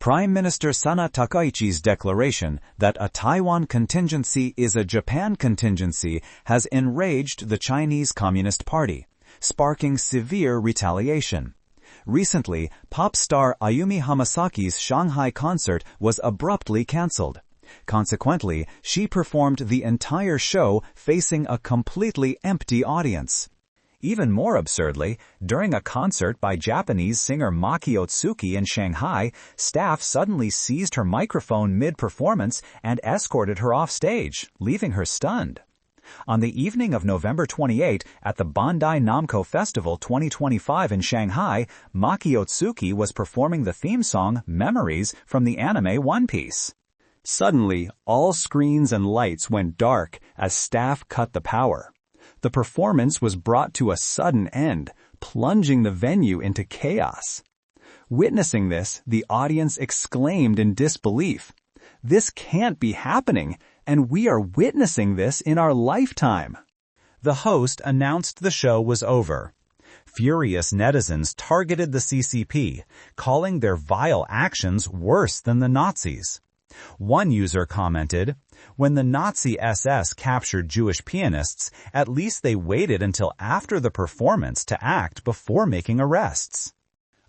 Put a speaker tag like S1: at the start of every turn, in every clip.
S1: Prime Minister Sanae Takaichi's declaration that a Taiwan contingency is a Japan contingency has enraged the Chinese Communist Party, sparking severe retaliation. Recently, pop star Ayumi Hamasaki's Shanghai concert was abruptly cancelled. Consequently, she performed the entire show facing a completely empty audience. Even more absurdly, during a concert by Japanese singer Maki Otsuki in Shanghai, staff suddenly seized her microphone mid-performance and escorted her off stage, leaving her stunned. On the evening of November 28 at the Bandai Namco Festival 2025 in Shanghai, Maki Otsuki was performing the theme song Memories from the anime One Piece. Suddenly, all screens and lights went dark as staff cut the power. The performance was brought to a sudden end, plunging the venue into chaos. Witnessing this, the audience exclaimed in disbelief, "This can't be happening, and we are witnessing this in our lifetime." The host announced the show was over. Furious netizens targeted the CCP, calling their vile actions worse than the Nazis. One user commented, "When the Nazi SS captured Jewish pianists, at least they waited until after the performance to act before making arrests."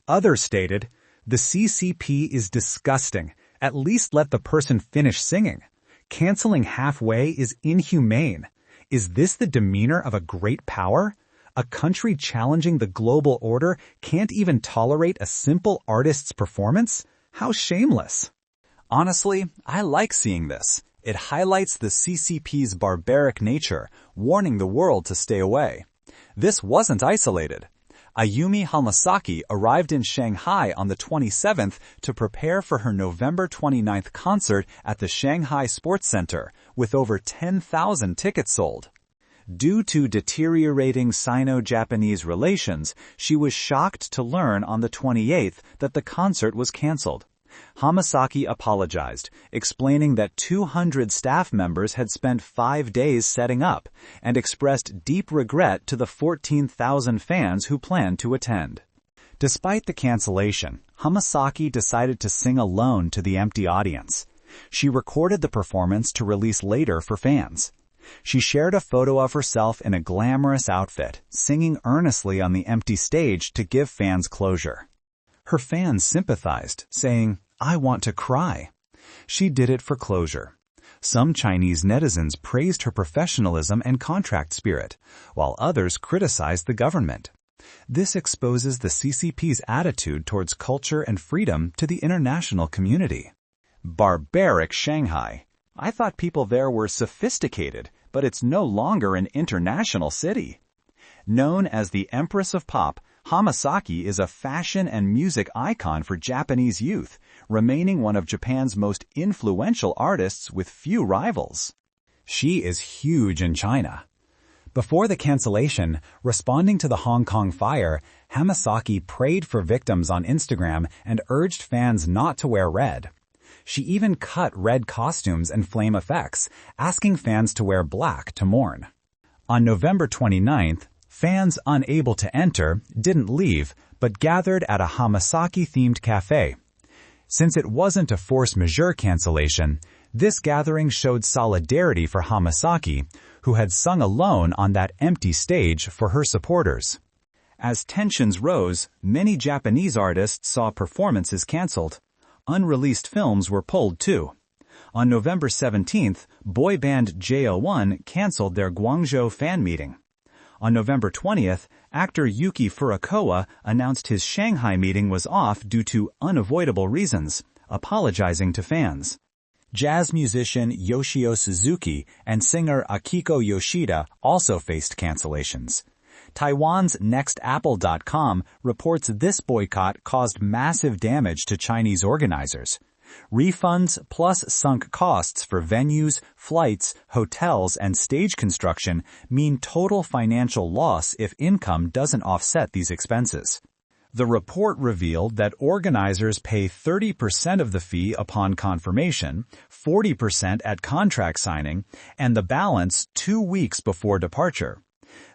S1: Others stated, "The CCP is disgusting. At least let the person finish singing. Canceling halfway is inhumane. Is this the demeanor of a great power? A country challenging the global order can't even tolerate a simple artist's performance? How shameless." Honestly, I like seeing this. It highlights the CCP's barbaric nature, warning the world to stay away. This wasn't isolated. Ayumi Hamasaki arrived in Shanghai on the 27th to prepare for her November 29th concert at the Shanghai Sports Center, with over 10,000 tickets sold. Due to deteriorating Sino-Japanese relations, she was shocked to learn on the 28th that the concert was canceled. Hamasaki apologized, explaining that 200 staff members had spent 5 days setting up, and expressed deep regret to the 14,000 fans who planned to attend. Despite the cancellation, Hamasaki decided to sing alone to the empty audience. She recorded the performance to release later for fans. She shared a photo of herself in a glamorous outfit, singing earnestly on the empty stage to give fans closure. Her fans sympathized, saying, "I want to cry." She did it for closure. Some Chinese netizens praised her professionalism and contract spirit, while others criticized the government. This exposes the CCP's attitude towards culture and freedom to the international community. Barbaric Shanghai. I thought people there were sophisticated, but it's no longer an international city. Known as the Empress of Pop, Hamasaki is a fashion and music icon for Japanese youth, remaining one of Japan's most influential artists with few rivals. She is huge in China. Before the cancellation, responding to the Hong Kong fire, Hamasaki prayed for victims on Instagram and urged fans not to wear red. She even cut red costumes and flame effects, asking fans to wear black to mourn. On November 29th, fans unable to enter didn't leave, but gathered at a Hamasaki-themed cafe. Since it wasn't a force majeure cancellation, this gathering showed solidarity for Hamasaki, who had sung alone on that empty stage for her supporters. As tensions rose, many Japanese artists saw performances canceled. Unreleased films were pulled too. On November 17th, boy band JO1 canceled their Guangzhou fan meeting. On November 20th, actor Yuki Furukawa announced his Shanghai meeting was off due to unavoidable reasons, apologizing to fans. Jazz musician Yoshio Suzuki and singer Akiko Yoshida also faced cancellations. Taiwan's NextApple.com reports this boycott caused massive damage to Chinese organizers. Refunds plus sunk costs for venues, flights, hotels, and stage construction mean total financial loss if income doesn't offset these expenses. The report revealed that organizers pay 30% of the fee upon confirmation, 40% at contract signing, and the balance 2 weeks before departure.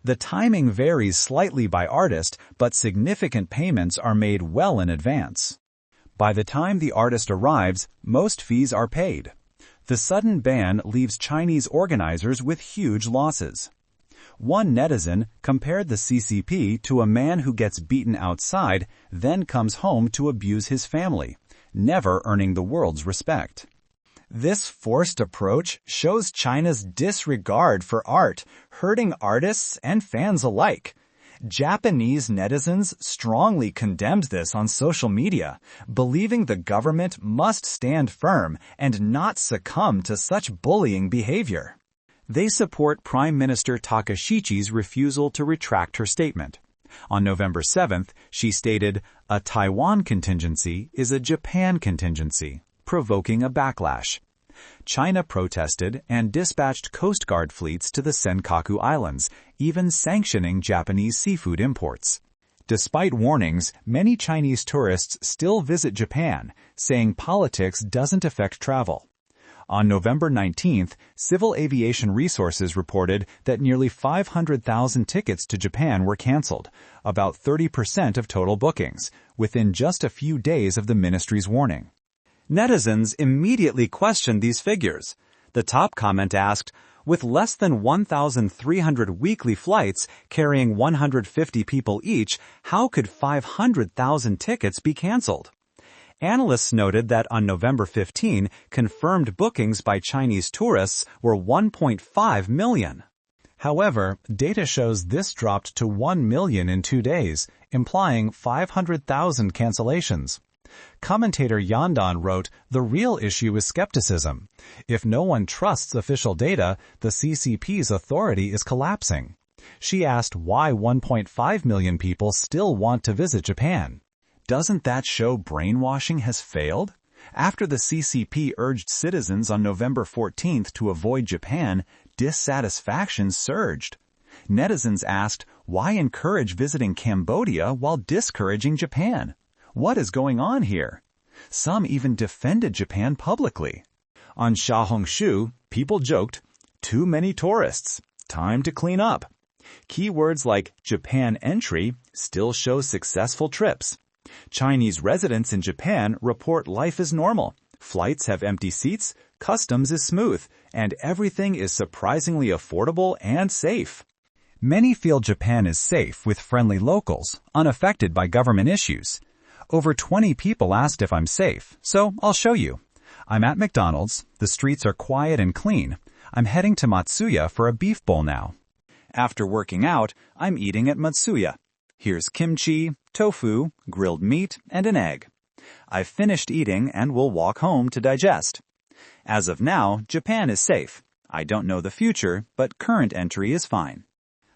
S1: The timing varies slightly by artist, but significant payments are made well in advance. By the time the artist arrives, most fees are paid. The sudden ban leaves Chinese organizers with huge losses. One netizen compared the CCP to a man who gets beaten outside, then comes home to abuse his family, never earning the world's respect. This forced approach shows China's disregard for art, hurting artists and fans alike. Japanese netizens strongly condemned this on social media, believing the government must stand firm and not succumb to such bullying behavior. They support Prime Minister Takaichi's refusal to retract her statement. On November 7th, she stated, "A Taiwan contingency is a Japan contingency," provoking a backlash. China protested and dispatched Coast Guard fleets to the Senkaku Islands, even sanctioning Japanese seafood imports. Despite warnings, many Chinese tourists still visit Japan, saying politics doesn't affect travel. On November 19th, Civil Aviation Resources reported that nearly 500,000 tickets to Japan were canceled, about 30% of total bookings, within just a few days of the ministry's warning. Netizens immediately questioned these figures. The top comment asked, "With less than 1,300 weekly flights carrying 150 people each, how could 500,000 tickets be canceled?" Analysts noted that on November 15, confirmed bookings by Chinese tourists were 1.5 million. However, data shows this dropped to 1 million in 2 days, implying 500,000 cancellations. Commentator Yandan wrote, "The real issue is skepticism. If no one trusts official data, the CCP's authority is collapsing." She asked why 1.5 million people still want to visit Japan. Doesn't that show brainwashing has failed? After the CCP urged citizens on November 14th to avoid Japan, dissatisfaction surged. Netizens asked, why encourage visiting Cambodia while discouraging Japan? What is going on here? Some even defended Japan publicly. On Xiaohongshu, people joked, "Too many tourists. Time to clean up." Keywords like Japan entry still show successful trips. Chinese residents in Japan report life is normal. Flights have empty seats, customs is smooth, and everything is surprisingly affordable and safe. Many feel Japan is safe with friendly locals, unaffected by government issues. Over 20 people asked if I'm safe, so I'll show you. I'm at McDonald's, the streets are quiet and clean. I'm heading to Matsuya for a beef bowl now. After working out, I'm eating at Matsuya. Here's kimchi, tofu, grilled meat, and an egg. I've finished eating and will walk home to digest. As of now, Japan is safe. I don't know the future, but current entry is fine.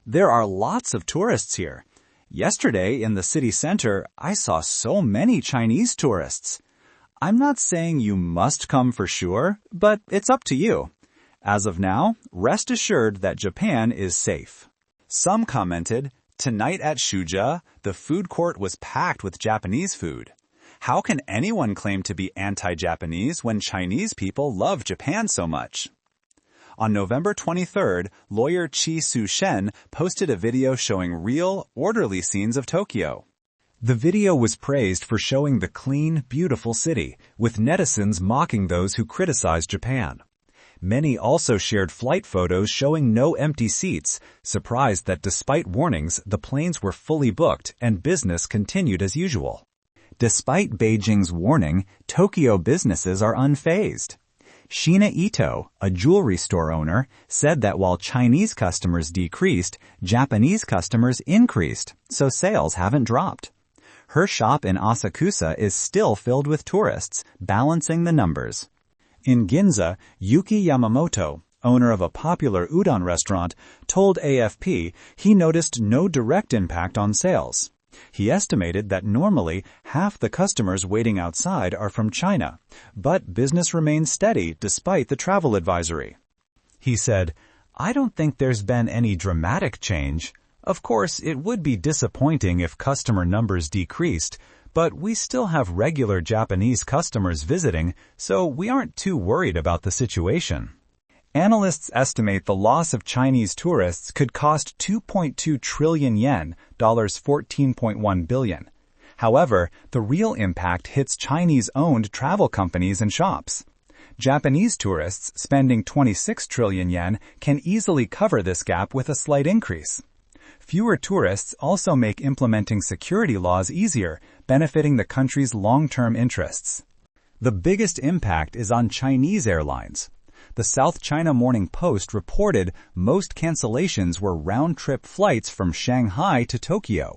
S1: There are lots of tourists here. Yesterday, in the city center, I saw so many Chinese tourists. I'm not saying you must come for sure, but it's up to you. As of now, rest assured that Japan is safe. Some commented, "Tonight at Shuja, the food court was packed with Japanese food. How can anyone claim to be anti-Japanese when Chinese people love Japan so much?" On November 23rd, lawyer Chi Su-shen posted a video showing real, orderly scenes of Tokyo. The video was praised for showing the clean, beautiful city, with netizens mocking those who criticized Japan. Many also shared flight photos showing no empty seats, surprised that despite warnings, the planes were fully booked and business continued as usual. Despite Beijing's warning, Tokyo businesses are unfazed. Shina Ito, a jewelry store owner, said that while Chinese customers decreased, Japanese customers increased, so sales haven't dropped. Her shop in Asakusa is still filled with tourists, balancing the numbers. In Ginza, Yuki Yamamoto, owner of a popular udon restaurant, told AFP he noticed no direct impact on sales. He estimated that normally half the customers waiting outside are from China, but business remains steady despite the travel advisory. He said, "I don't think there's been any dramatic change. Of course, it would be disappointing if customer numbers decreased, but we still have regular Japanese customers visiting, so we aren't too worried about the situation." Analysts estimate the loss of Chinese tourists could cost 2.2 trillion yen, $14.1 billion. However, the real impact hits Chinese-owned travel companies and shops. Japanese tourists spending 26 trillion yen can easily cover this gap with a slight increase. Fewer tourists also make implementing security laws easier, benefiting the country's long-term interests. The biggest impact is on Chinese airlines. The South China Morning Post reported most cancellations were round-trip flights from Shanghai to Tokyo.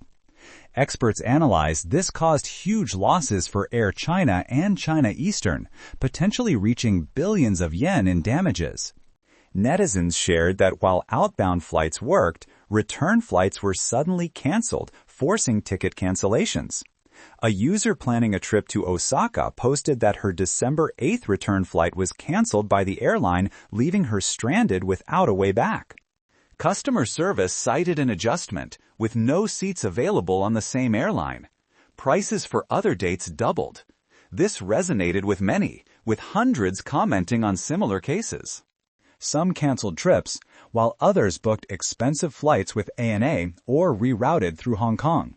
S1: Experts analyzed this caused huge losses for Air China and China Eastern, potentially reaching billions of yen in damages. Netizens shared that while outbound flights worked, return flights were suddenly canceled, forcing ticket cancellations. A user planning a trip to Osaka posted that her December 8th return flight was canceled by the airline, leaving her stranded without a way back. Customer service cited an adjustment, with no seats available on the same airline. Prices for other dates doubled. This resonated with many, with hundreds commenting on similar cases. Some canceled trips, while others booked expensive flights with ANA or rerouted through Hong Kong.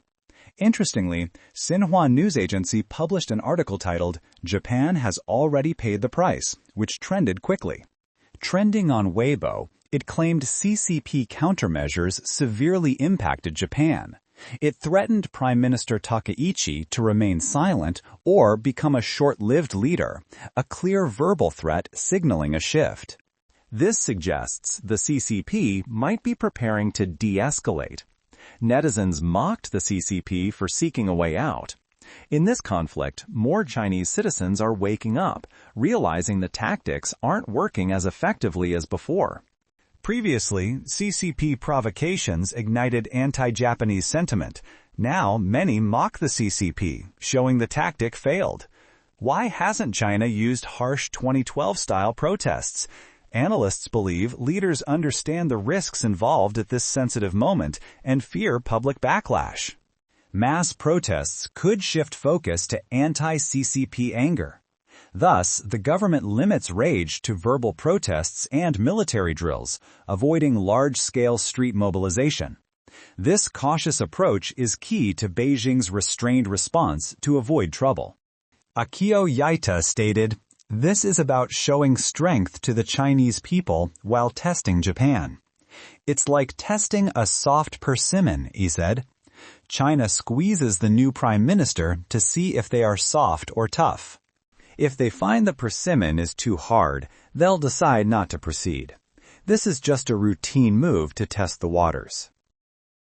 S1: Interestingly, Xinhua News Agency published an article titled, "Japan has already paid the price," which trended quickly. Trending on Weibo, it claimed CCP countermeasures severely impacted Japan. It threatened Prime Minister Takaichi to remain silent or become a short-lived leader, a clear verbal threat signaling a shift. This suggests the CCP might be preparing to de-escalate. Netizens mocked the CCP for seeking a way out. In this conflict, more Chinese citizens are waking up, realizing the tactics aren't working as effectively as before. Previously, CCP provocations ignited anti-Japanese sentiment. Now, many mock the CCP, showing the tactic failed. Why hasn't China used harsh 2012-style protests? Analysts believe leaders understand the risks involved at this sensitive moment and fear public backlash. Mass protests could shift focus to anti-CCP anger. Thus, the government limits rage to verbal protests and military drills, avoiding large-scale street mobilization. This cautious approach is key to Beijing's restrained response to avoid trouble. Akio Yaita stated, "This is about showing strength to the Chinese people while testing Japan. It's like testing a soft persimmon," he said. China squeezes the new prime minister to see if they are soft or tough. If they find the persimmon is too hard, they'll decide not to proceed. This is just a routine move to test the waters.